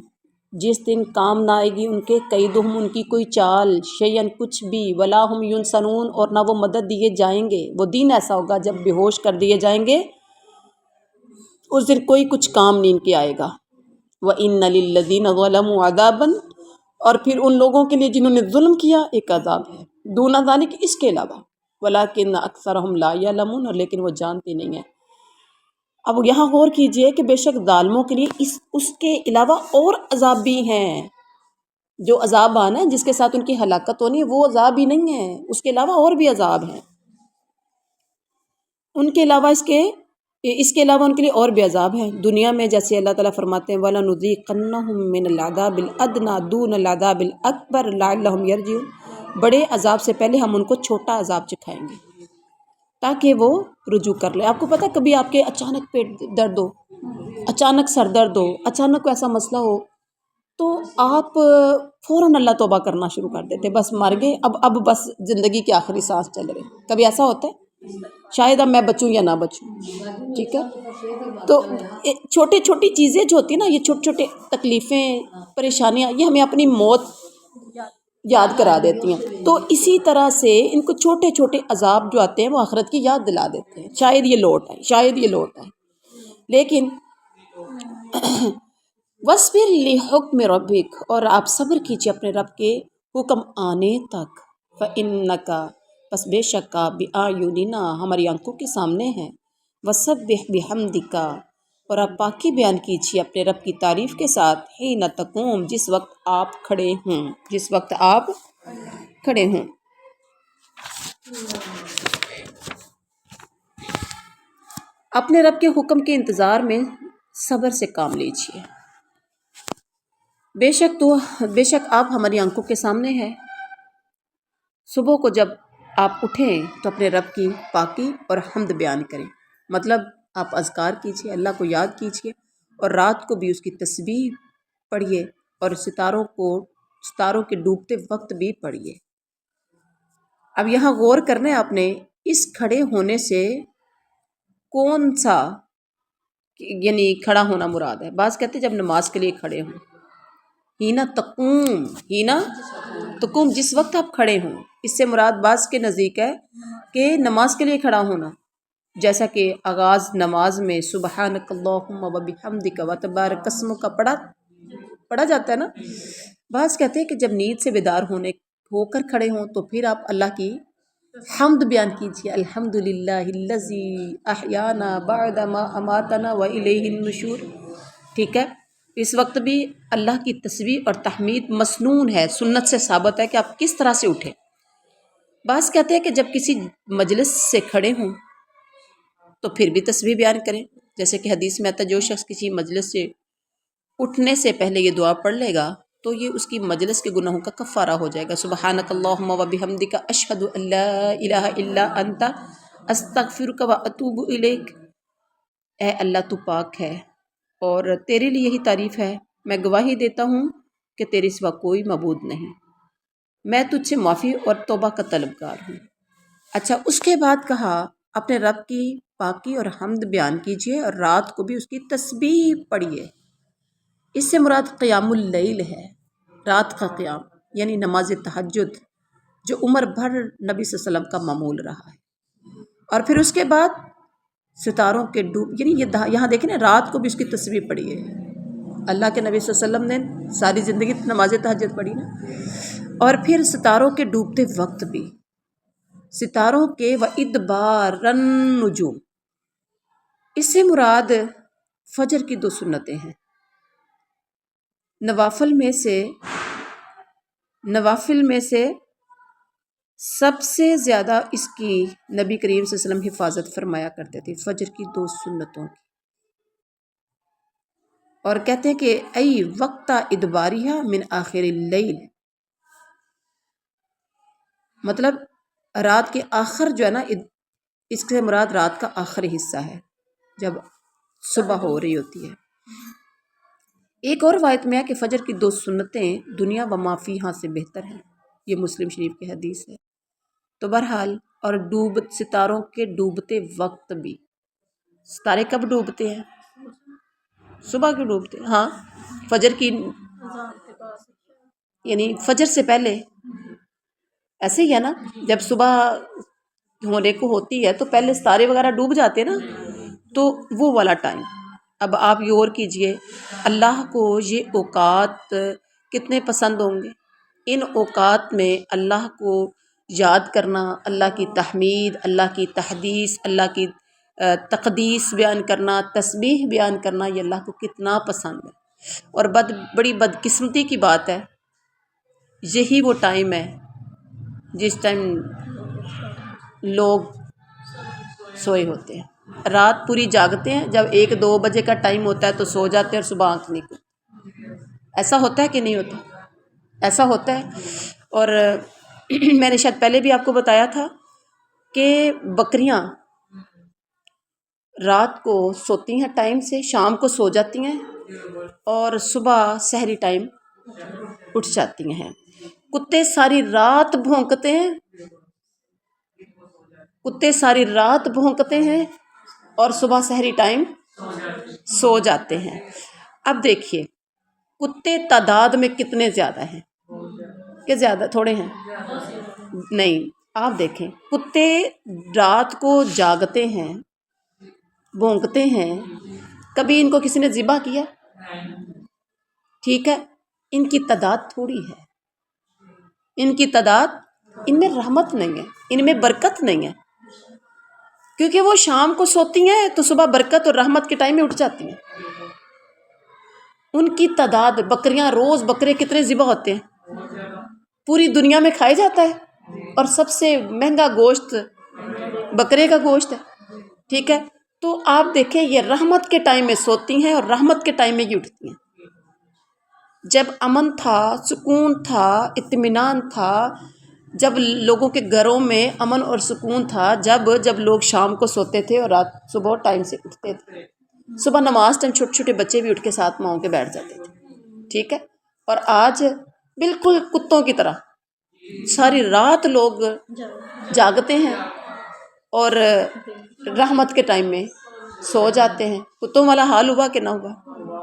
جس دن کام نہ آئے گی ان کے قیدہم، ان کی کوئی چال، شیئن کچھ بھی، ولا ہم ینصرون، اور نہ وہ مدد دیے جائیں گے۔ وہ دن ایسا ہوگا جب بے ہوش کر دیے جائیں گے، اس دن کوئی کچھ کام نہیں ان کے آئے گا۔ وَإِنَّ لِلَّذِينَ ظَلَمُوا عَذَابًا، اور پھر ان لوگوں کے لیے جنہوں نے ظلم کیا ایک عذاب ہے، دون ذالک، اس کے علاوہ، وَلَٰكِنَّ أَكْثَرَهُمْ لَا يَعْلَمُونَ، اور لیکن وہ جانتے نہیں ہیں۔ اب یہاں غور کیجئے کہ بے شک ظالموں کے لیے اس کے علاوہ اور عذاب بھی ہیں، جو عذاب آنا ہے جس کے ساتھ ان کی ہلاکت ہونی ہے وہ عذاب ہی نہیں ہے، اس کے علاوہ اور بھی عذاب ہیں، ان کے علاوہ اس کے علاوہ ان کے لیے اور بھی عذاب ہیں دنیا میں، جیسے اللہ تعالیٰ فرماتے ہیں وَلَنُذِيقَنَّهُم مِّنَ الْعَذَابِ الْأَدْنَىٰ دُونَ الْعَذَابِ الْأَكْبَرِ لَعَلَّهُمْ يَرْجِعُونَ، بڑے عذاب سے پہلے ہم ان کو چھوٹا عذاب چکھائیں گے تاکہ وہ رجوع کر لے۔ آپ کو پتہ ہے کبھی آپ کے اچانک پیٹ درد ہو، اچانک سر درد ہو، اچانک کوئی ایسا مسئلہ ہو، تو آپ فوراً اللہ توبہ کرنا شروع کر دیتے، بس مر گئے، اب بس زندگی کی آخری سانس چل رہے۔ کبھی ایسا ہوتا ہے؟ شاید اب میں بچوں یا نہ بچوں، ٹھیک ہے؟ تو چھوٹی چھوٹی چیزیں جو ہوتی ہیں نا، یہ چھوٹے چھوٹے تکلیفیں، پریشانیاں، یہ ہمیں اپنی موت یاد کرا دیتی ہیں۔ تو اسی طرح سے ان کو چھوٹے چھوٹے عذاب جو آتے ہیں وہ آخرت کی یاد دلا دیتے ہیں، شاید یہ لوٹ آئے، شاید یہ لوٹ آئے۔ لیکن وَاصْبِرْ لِحُکْمِ رَبِّکَ، اور آپ صبر کیجیے اپنے رب کے حکم آنے تک۔ فَإِنَّکَ، پس بے شک آپ، بِأَعْیُنِنَا، ہماری آنکھوں کے سامنے ہیں۔ وَسَبِّحْ بِحَمْدِکَ، اور آپ پاکی بیان کیجیے اپنے رب کی تعریف کے ساتھ، حِینَ تَقُومُ، جس وقت آپ کھڑے ہوں، جس وقت آپ کھڑے ہوں۔ اپنے رب کے حکم کے انتظار میں صبر سے کام لیجیے۔ بے شک آپ ہماری آنکھوں کے سامنے ہیں۔ صبح کو جب آپ اٹھیں تو اپنے رب کی پاکی اور حمد بیان کریں، مطلب آپ اذکار کیجیے، اللہ کو یاد کیجیے، اور رات کو بھی اس کی تسبیح پڑھیے، اور ستاروں کے ڈوبتے وقت بھی پڑھیے۔ اب یہاں غور کرنا ہے آپ نے، اس کھڑے ہونے سے کون سا یعنی کھڑا ہونا مراد ہے؟ بعض کہتے ہیں جب نماز کے لیے کھڑے ہوں، ہینا تقوم، جس وقت آپ کھڑے ہوں، اس سے مراد بعض کے نزدیک ہے کہ نماز کے لیے کھڑا ہونا، جیسا کہ آغاز نماز میں سبحانک اللہم وبحمدک وتبارک اسمک پڑھا جاتا ہے نا۔ بعض کہتے ہیں کہ جب نیند سے بیدار ہو کر کھڑے ہوں تو پھر آپ اللہ کی حمد بیان کیجیے، الحمدللہ الذی احیانا بعد ما اماتنا والیہ النشور، ٹھیک ہے؟ اس وقت بھی اللہ کی تسبیح اور تحمید مسنون ہے، سنت سے ثابت ہے کہ آپ کس طرح سے اٹھیں۔ بعض کہتے ہیں کہ جب کسی مجلس سے کھڑے ہوں تو پھر بھی تسبیح بیان کریں، جیسے کہ حدیث میں آتا ہے جو شخص کسی مجلس سے اٹھنے سے پہلے یہ دعا پڑھ لے گا تو یہ اس کی مجلس کے گناہوں کا کفارہ ہو جائے گا۔ سبحانک اللہم وبحمدک اشہد ان لا الہ الا انت استغفرک واتوب الیک، اے اللہ تو پاک ہے اور تیرے لیے یہی تعریف ہے، میں گواہی دیتا ہوں کہ تیرے سوا کوئی معبود نہیں، میں تجھ سے معافی اور توبہ کا طلبگار ہوں۔ اچھا، اس کے بعد کہا اپنے رب کی پاکی اور حمد بیان کیجیے اور رات کو بھی اس کی تسبیح پڑھیے۔ اس سے مراد قیام اللیل ہے، رات کا قیام، یعنی نماز تہجد، جو عمر بھر نبی صلی اللہ علیہ وسلم کا معمول رہا ہے۔ اور پھر اس کے بعد ستاروں کے یعنی یہاں دیکھیں نا، رات کو بھی اس کی تسبیح پڑھی ہے۔ اللہ کے نبی صلی اللہ علیہ وسلم نے ساری زندگی نماز تہجد پڑھی نا۔ اور پھر ستاروں کے ڈوبتے وقت بھی، ستاروں کے وَإِدْبَارَ النُّجُومِ، اس سے مراد فجر کی 2 سنتیں ہیں۔ نوافل میں سے سب سے زیادہ اس کی نبی کریم صلی اللہ علیہ وسلم حفاظت فرمایا کرتے تھے، فجر کی 2 سنتوں کی، اور کہتے ہیں کہ ای وقت ادباریہ من آخر اللیل، مطلب رات کے آخر جو ہے نا، اس سے مراد رات کا آخری حصہ ہے جب صبح ہو رہی ہوتی ہے۔ ایک اور روایت میں ہے کہ فجر کی 2 سنتیں دنیا و ما فیہا سے بہتر ہیں، یہ مسلم شریف کی حدیث ہے۔ تو بہرحال، اور ستاروں کے ڈوبتے وقت بھی، ستارے کب ڈوبتے ہیں؟ صبح کے ڈوبتے ہیں، ہاں، فجر کی یعنی فجر سے پہلے، ایسے ہی ہے نا، جب صبح ہونے کو ہوتی ہے تو پہلے ستارے وغیرہ ڈوب جاتے ہیں نا، تو وہ والا ٹائم۔ اب آپ غور کیجئے، اللہ کو یہ اوقات کتنے پسند ہوں گے؟ ان اوقات میں اللہ کو یاد کرنا، اللہ کی تحمید، اللہ کی تحدیث، اللہ کی تقدیس بیان کرنا، تسبیح بیان کرنا، یہ اللہ کو کتنا پسند ہے۔ اور بڑی بدقسمتی کی بات ہے، یہی وہ ٹائم ہے جس ٹائم لوگ سوئے ہوتے ہیں، رات پوری جاگتے ہیں، جب 1-2 بجے کا ٹائم ہوتا ہے تو سو جاتے ہیں اور صبح آنکھ نہیں کھلتی۔ ایسا ہوتا ہے کہ نہیں ہوتا؟ ایسا ہوتا ہے۔ اور میں نے شاید پہلے بھی آپ کو بتایا تھا کہ بکریاں رات کو سوتی ہیں ٹائم سے، شام کو سو جاتی ہیں اور صبح سحری ٹائم اٹھ جاتی ہیں۔ کتے ساری رات بھونکتے ہیں، کتے ساری رات بھونکتے ہیں اور صبح سحری ٹائم سو جاتے ہیں۔ اب دیکھیے کتے تعداد میں کتنے زیادہ ہیں، کہ زیادہ تھوڑے ہیں؟ نہیں، آپ دیکھیں کتے رات کو جاگتے ہیں، بھونکتے ہیں، کبھی ان کو کسی نے ذبح کیا؟ ٹھیک ہے، ان کی تعداد تھوڑی ہے، ان کی تعداد، ان میں رحمت نہیں ہے، ان میں برکت نہیں ہے، کیونکہ وہ شام کو سوتی ہیں تو صبح برکت اور رحمت کے ٹائم میں اٹھ جاتی ہیں۔ ان کی تعداد، بکریاں روز بکرے کتنے ذبح ہوتے ہیں، پوری دنیا میں کھایا جاتا ہے اور سب سے مہنگا گوشت بکرے کا گوشت ہے، ٹھیک ہے؟ تو آپ دیکھیں یہ رحمت کے ٹائم میں سوتی ہیں اور رحمت کے ٹائم میں یہ اٹھتی ہیں۔ جب امن تھا، سکون تھا، اطمینان تھا، جب لوگوں کے گھروں میں امن اور سکون تھا، جب لوگ شام کو سوتے تھے اور رات صبح ٹائم سے اٹھتے تھے، صبح نماز ٹائم چھوٹے چھوٹے بچے بھی اٹھ کے ساتھ ماؤں کے بیٹھ جاتے تھے، ٹھیک ہے؟ اور آج بالکل کتوں کی طرح ساری رات لوگ جاگتے ہیں اور رحمت کے ٹائم میں سو جاتے ہیں۔ کتوں والا حال ہوا کہ نہ ہوا؟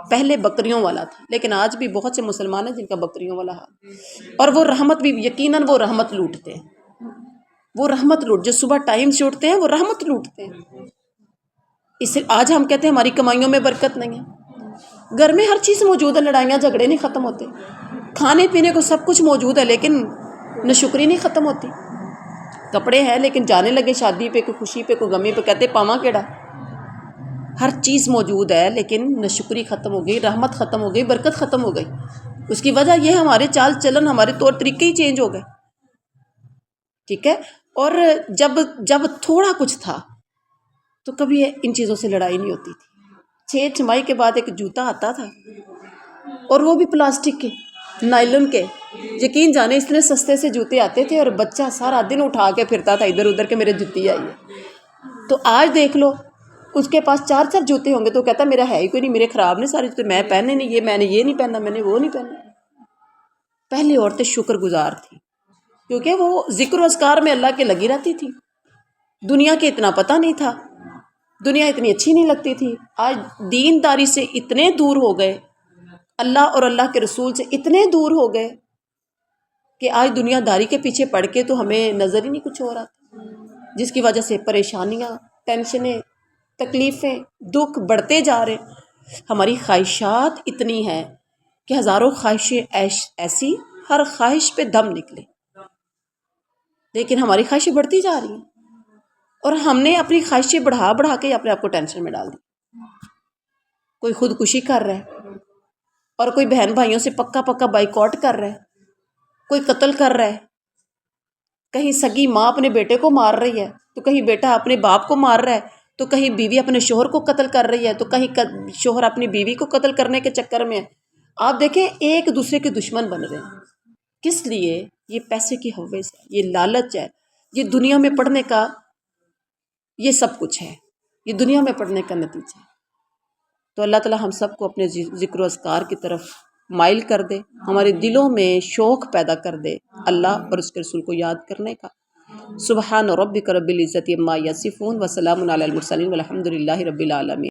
پہلے بکریوں والا تھا، لیکن آج بھی بہت سے مسلمان ہیں جن کا بکریوں والا حال، اور وہ رحمت بھی یقیناً وہ رحمت لوٹتے ہیں، وہ رحمت جو صبح ٹائم سے اٹھتے ہیں وہ رحمت لوٹتے ہیں۔ اس سے آج ہم کہتے ہیں ہماری کمائیوں میں برکت نہیں ہے، گھر میں ہر چیز موجود ہے، لڑائیاں جھگڑے نہیں ختم ہوتے، کھانے پینے کو سب کچھ موجود ہے، لیکن ناشکری نہیں ختم ہوتی، کپڑے ہیں لیکن جانے لگے شادی پہ، کوئی خوشی پہ، کوئی غمی پہ، کہتے پاواں کیڑا، ہر چیز موجود ہے لیکن ناشکری ختم ہو گئی، رحمت ختم ہو گئی، برکت ختم ہو گئی۔ اس کی وجہ یہ ہمارے چال چلن، ہمارے طور طریقے ہی چینج ہو گئے، ٹھیک ہے؟ اور جب تھوڑا کچھ تھا تو کبھی ان چیزوں سے لڑائی نہیں ہوتی تھی۔ 6 چھمائی کے بعد ایک جوتا آتا تھا اور وہ بھی پلاسٹک کے، نائلن کے، یقین جانے اتنے سستے سے جوتے آتے تھے اور بچہ سارا دن اٹھا کے پھرتا تھا ادھر ادھر کہ میرے جوتی آئی ہے۔ تو آج دیکھ لو اس کے پاس 4 جوتے ہوں گے تو کہتا میرا ہے ہی کوئی نہیں، میرے خراب نہیں سارے جوتے، میں پہنے نہیں، یہ میں نے یہ نہیں پہنا، میں نے وہ نہیں پہنا۔ پہلے عورتیں شکر گزار تھیں کیونکہ وہ ذکر و اذکار میں اللہ کے لگی رہتی تھی، دنیا کے اتنا پتہ نہیں تھا، دنیا اتنی اچھی نہیں لگتی تھی۔ آج دینداری سے اتنے دور ہو گئے، اللہ اور اللہ کے رسول سے اتنے دور ہو گئے کہ آج دنیا داری کے پیچھے پڑھ کے تو ہمیں نظر ہی نہیں کچھ ہو رہا، جس کی وجہ سے پریشانیاں، ٹینشنیں، تکلیفیں، دکھ بڑھتے جا رہے۔ ہماری خواہشات اتنی ہیں کہ ہزاروں خواہشیں ایسی، ہر خواہش پہ دم نکلے، لیکن ہماری خواہشیں بڑھتی جا رہی ہیں اور ہم نے اپنی خواہشیں بڑھا بڑھا کے اپنے آپ کو ٹینشن میں ڈال دی۔ کوئی خودکشی کر رہا ہے اور کوئی بہن بھائیوں سے پکا پکا بائیکاٹ کر رہا ہے، کوئی قتل کر رہا ہے، کہیں سگی ماں اپنے بیٹے کو مار رہی ہے تو کہیں بیٹا اپنے باپ کو مار رہا ہے، تو کہیں بیوی اپنے شوہر کو قتل کر رہی ہے، تو کہیں شوہر اپنی بیوی کو قتل کرنے کے چکر میں ہے۔ آپ دیکھیں ایک دوسرے کے دشمن بن رہے ہیں، کس لیے؟ یہ پیسے کی ہوس ہے، یہ لالچ ہے، یہ دنیا میں پڑھنے کا، یہ سب کچھ ہے، یہ دنیا میں پڑھنے کا نتیجہ ہے۔ تو اللہ تعالی ہم سب کو اپنے ذکر و اذکار کی طرف مائل کر دے، ہمارے دلوں میں شوق پیدا کر دے اللہ اور اس کے رسول کو یاد کرنے کا۔ سبحان ربک رب العزت عما یصفون وسلام علی المرسلین والحمد للہ رب العالمین۔